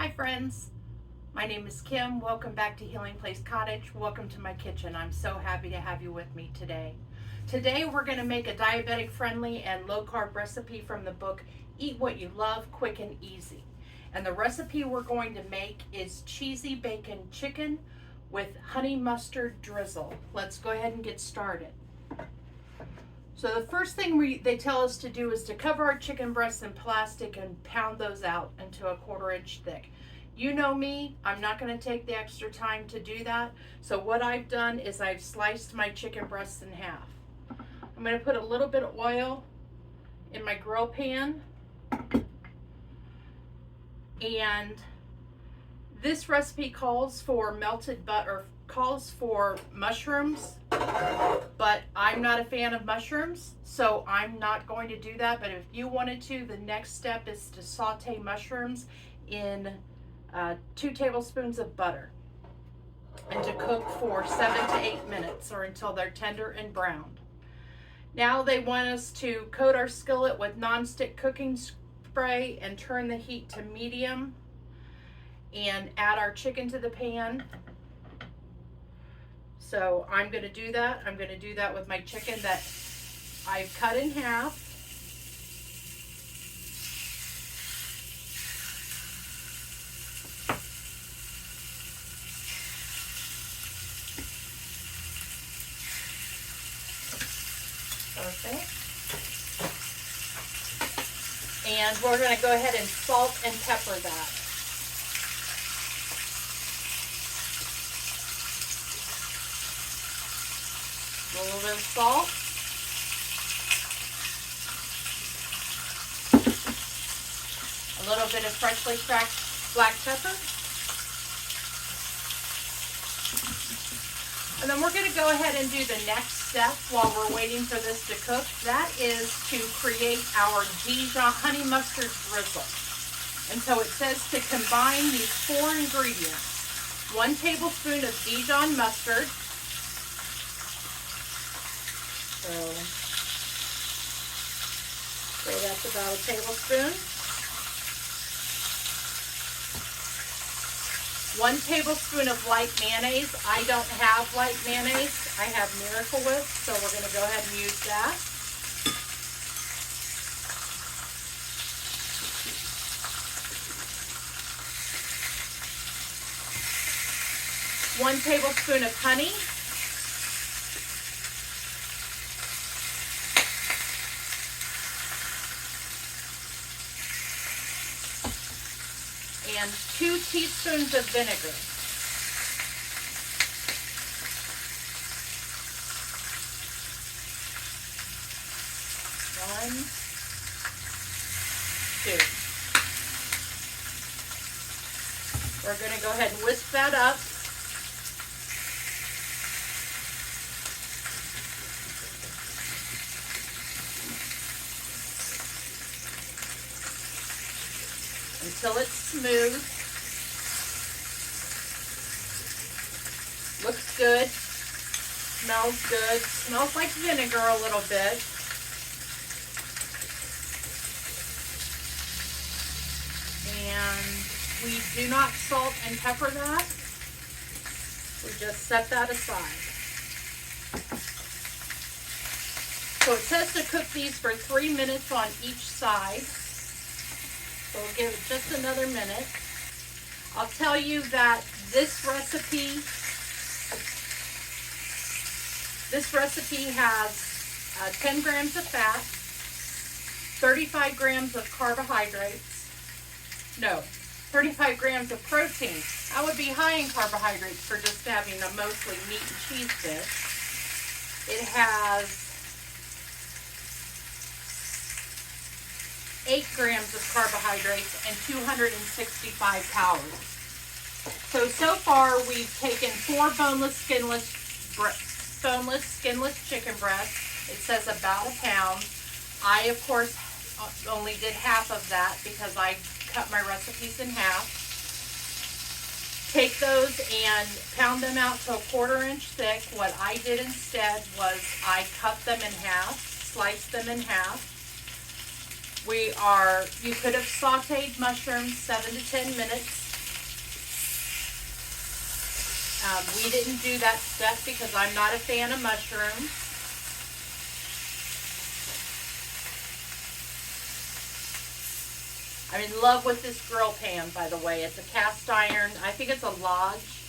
Hi friends, my name is Kim. Welcome back to Healing Place Cottage. Welcome to my kitchen. I'm so happy to have you with me today. Today we're going to make a diabetic friendly and low carb recipe from the book Eat What You Love, Quick and Easy. And the recipe we're going to make is cheesy bacon chicken with honey mustard drizzle. Let's go ahead and get started. So the first thing they tell us to do is to cover our chicken breasts in plastic and pound those out into a 1/4 inch thick. You know me, I'm not going to take the extra time to do that. So what I've done is I've sliced my chicken breasts in half. I'm going to put a little bit of oil in my grill pan. And this recipe calls for melted butter, calls for mushrooms, but I'm not a fan of mushrooms, so I'm not going to do that. But if you wanted to, the next step is to saute mushrooms in 2 tablespoons of butter and to cook for 7 to 8 minutes or until they're tender and browned. Now they want us to coat our skillet with nonstick cooking spray and turn the heat to medium and add our chicken to the pan. So I'm going to do that. I'm going to do that with my chicken that I've cut in half. Perfect. And we're going to go ahead and salt and pepper that. A little bit of salt. A little bit of freshly cracked black pepper. And then we're going to go ahead and do the next step while we're waiting for this to cook. That is to create our Dijon honey mustard drizzle. And so it says to combine these 4 ingredients. 1 tablespoon of Dijon mustard. So that's about a tablespoon. 1 tablespoon of light mayonnaise. I don't have light mayonnaise. I have Miracle Whip, so we're going to go ahead and use that. One tablespoon of honey. And 2 teaspoons of vinegar. 1, 2. We're going to go ahead and whisk that up. Until it's smooth. Looks good. Smells good. Smells like vinegar a little bit. And we do not salt and pepper that. We just set that aside. So it says to cook these for 3 minutes on each side. So we'll give it just another minute. I'll tell you that this recipe has 10 grams of fat, 35 grams of carbohydrates, 35 grams of protein. That would be high in carbohydrates for just having a mostly meat and cheese dish. It has 8 grams of carbohydrates and 265 calories. So far we've taken 4 boneless, skinless chicken breasts. It says about a pound. I, of course, only did half of that because I cut my recipes in half. Take those and pound them out to a 1/4 inch thick. What I did instead was I cut them in half, sliced them in half. You could have sauteed mushrooms 7 to 10 minutes. We didn't do that step because I'm not a fan of mushrooms. I'm in love with this grill pan, by the way. It's a cast iron. I think it's a Lodge.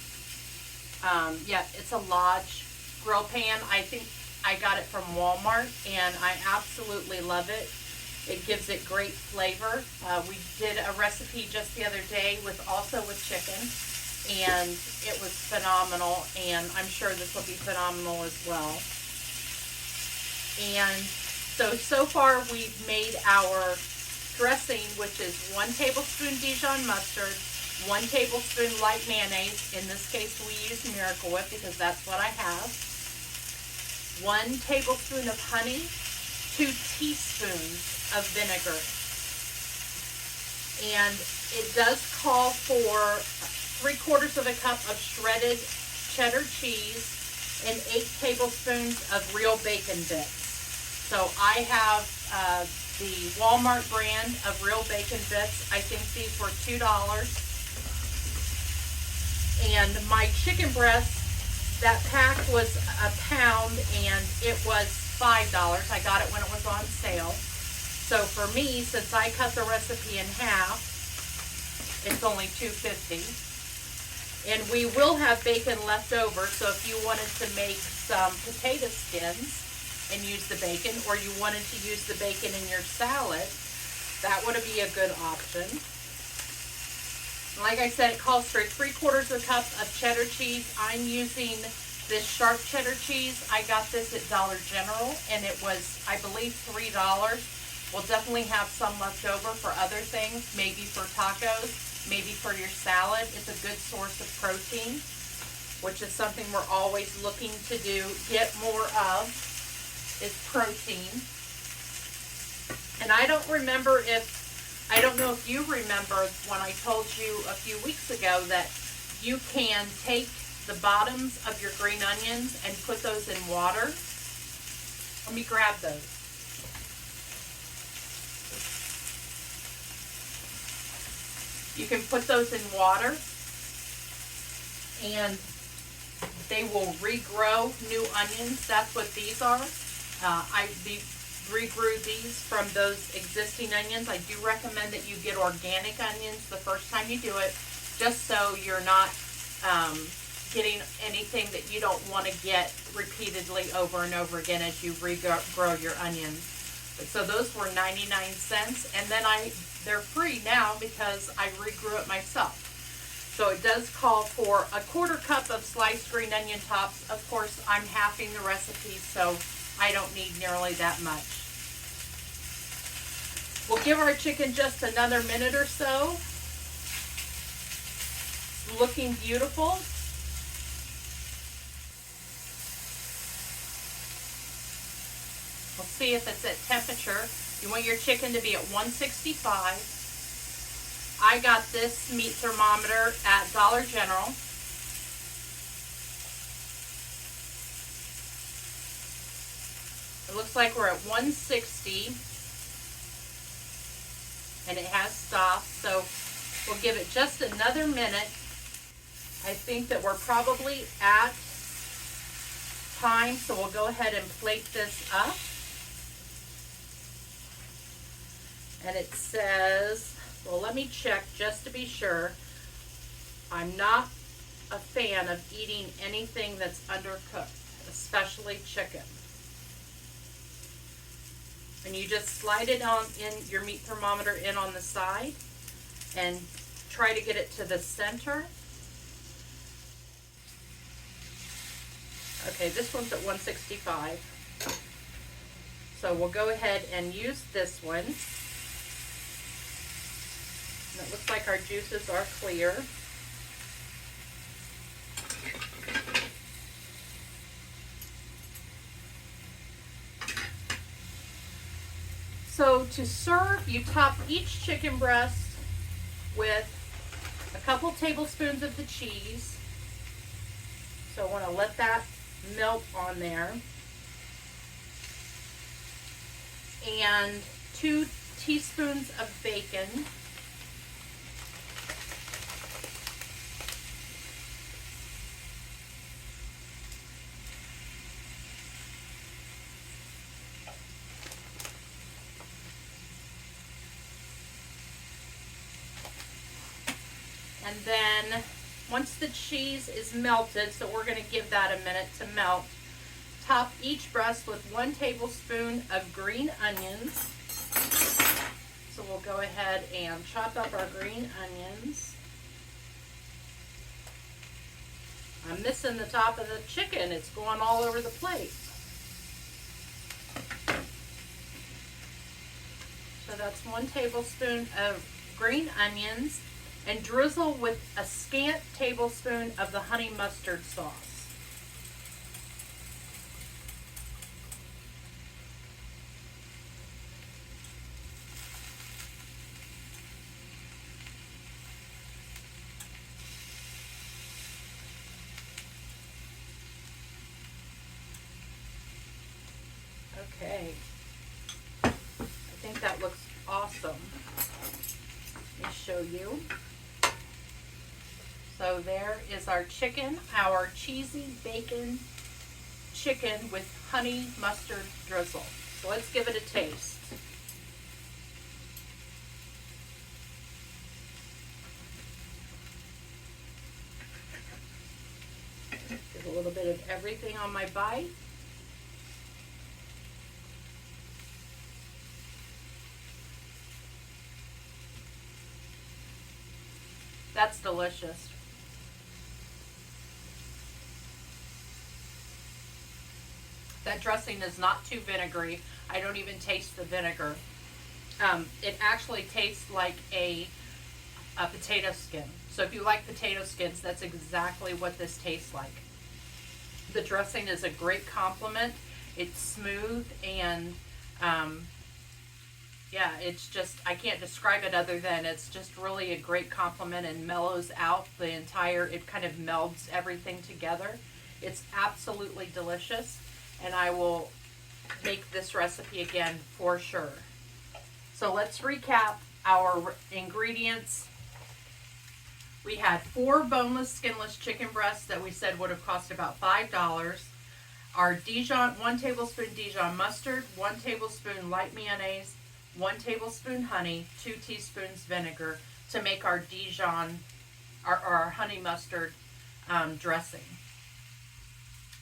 Yeah, it's a Lodge grill pan. I think I got it from Walmart, and I absolutely love it. It gives it great flavor. We did a recipe just the other day with chicken, and it was phenomenal, and I'm sure this will be phenomenal as well. And so far we've made our dressing, which is 1 tablespoon Dijon mustard, 1 tablespoon light mayonnaise. In this case, we use Miracle Whip because that's what I have. 1 tablespoon of honey, 2 teaspoons of vinegar. And it does call for 3/4 of a cup of shredded cheddar cheese and 8 tablespoons of real bacon bits. So I have the Walmart brand of real bacon bits. I think these were $2. And my chicken breast, that pack was a pound and it was $5. I got it when it was on sale. So for me, since I cut the recipe in half, it's only $2.50. And we will have bacon left over, so if you wanted to make some potato skins and use the bacon, or you wanted to use the bacon in your salad, that would be a good option. Like I said, it calls for 3/4 of a cup of cheddar cheese. I'm using this sharp cheddar cheese. I got this at Dollar General, and it was, I believe, $3. We'll definitely have some left over for other things, maybe for tacos, maybe for your salad. It's a good source of protein, which is something we're always looking to get more of, is protein. And I don't know if you remember when I told you a few weeks ago that you can take the bottoms of your green onions and put those in water. Let me grab those. You can put those in water and they will regrow new onions. That's what these are. I regrew these from those existing onions. I do recommend that you get organic onions the first time you do it, just so you're not getting anything that you don't want to get repeatedly over and over again as you regrow your onions. So those were 99 cents, and then they're free now because I regrew it myself. So it does call for 1/4 cup of sliced green onion tops. Of course, I'm halving the recipe, so I don't need nearly that much. We'll give our chicken just another minute or so. It's looking beautiful. We'll see if it's at temperature. You want your chicken to be at 165. I got this meat thermometer at Dollar General. It looks like we're at 160, and it has stopped, so we'll give it just another minute. I think that we're probably at time, so we'll go ahead and plate this up. And it says, well, let me check just to be sure. I'm not a fan of eating anything that's undercooked, especially chicken. And you just slide it on in your meat thermometer in on the side and try to get it to the center. Okay, this one's at 165. So we'll go ahead and use this one. And it looks like our juices are clear. So to serve, you top each chicken breast with a couple tablespoons of the cheese. So I want to let that melt on there. And 2 teaspoons of bacon. And then once the cheese is melted, so we're going to give that a minute to melt, top each breast with 1 tablespoon of green onions. So we'll go ahead and chop up our green onions. I'm missing the top of the chicken. It's going all over the plate. So that's 1 tablespoon of green onions, and drizzle with a scant tablespoon of the honey mustard sauce. Okay, I think that looks awesome. Let me show you. So there is our chicken, our cheesy bacon chicken with honey mustard drizzle. So let's give it a taste. Give a little bit of everything on my bite. That's delicious. That dressing is not too vinegary. I don't even taste the vinegar. It actually tastes like a potato skin. So if you like potato skins, that's exactly what this tastes like. The dressing is a great compliment. It's smooth and yeah, it's just, I can't describe it other than it's just really a great compliment and mellows out the entire, it kind of melds everything together. It's absolutely delicious, and I will make this recipe again for sure. So let's recap our ingredients. We had 4 boneless, skinless chicken breasts that we said would have cost about $5. Our Dijon, 1 tablespoon Dijon mustard, 1 tablespoon light mayonnaise, 1 tablespoon honey, 2 teaspoons vinegar to make our Dijon, our honey mustard dressing.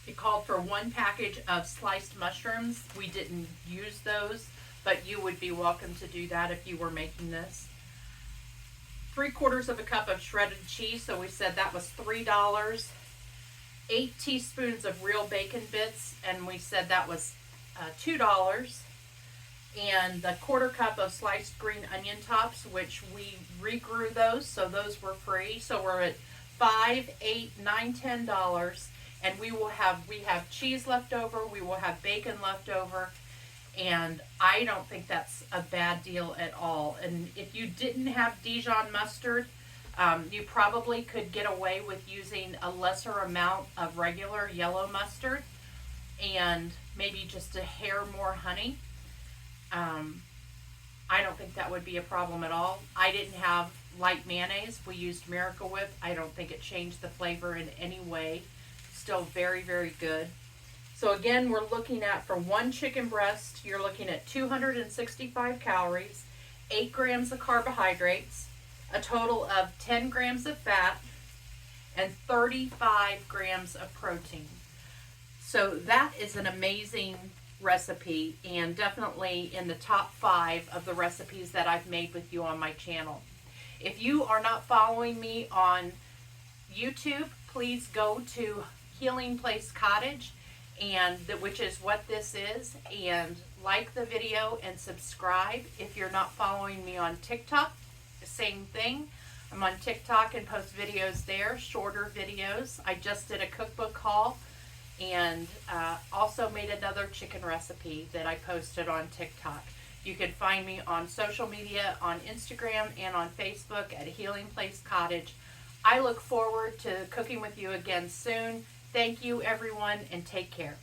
It called for 1 package of sliced mushrooms. We didn't use those, but you would be welcome to do that if you were making this. 3/4 of a cup of shredded cheese, so we said that was $3. 8 teaspoons of real bacon bits, and we said that was $2. And the 1/4 cup of sliced green onion tops, which we regrew those, so those were free. So we're at $5, $8, $9, $10, and we have cheese left over, we will have bacon left over, and I don't think that's a bad deal at all. And if you didn't have Dijon mustard, you probably could get away with using a lesser amount of regular yellow mustard and maybe just a hair more honey. I don't think that would be a problem at all. I didn't have light mayonnaise. We used Miracle Whip. I don't think it changed the flavor in any way. Still very, very good. So again, we're looking at, for 1 chicken breast, you're looking at 265 calories, 8 grams of carbohydrates, a total of 10 grams of fat, and 35 grams of protein. So that is an amazing recipe, and definitely in the top 5 of the recipes that I've made with you on my channel. If you are not following me on YouTube, please go to Healing Place Cottage, and which is what this is, and like the video and subscribe. If you're not following me on TikTok, same thing. I'm on TikTok and post videos there, shorter videos. I just did a cookbook haul, and also made another chicken recipe that I posted on TikTok. You can find me on social media, on Instagram and on Facebook at Healing Place Cottage. I look forward to cooking with you again soon. Thank you, everyone, and take care.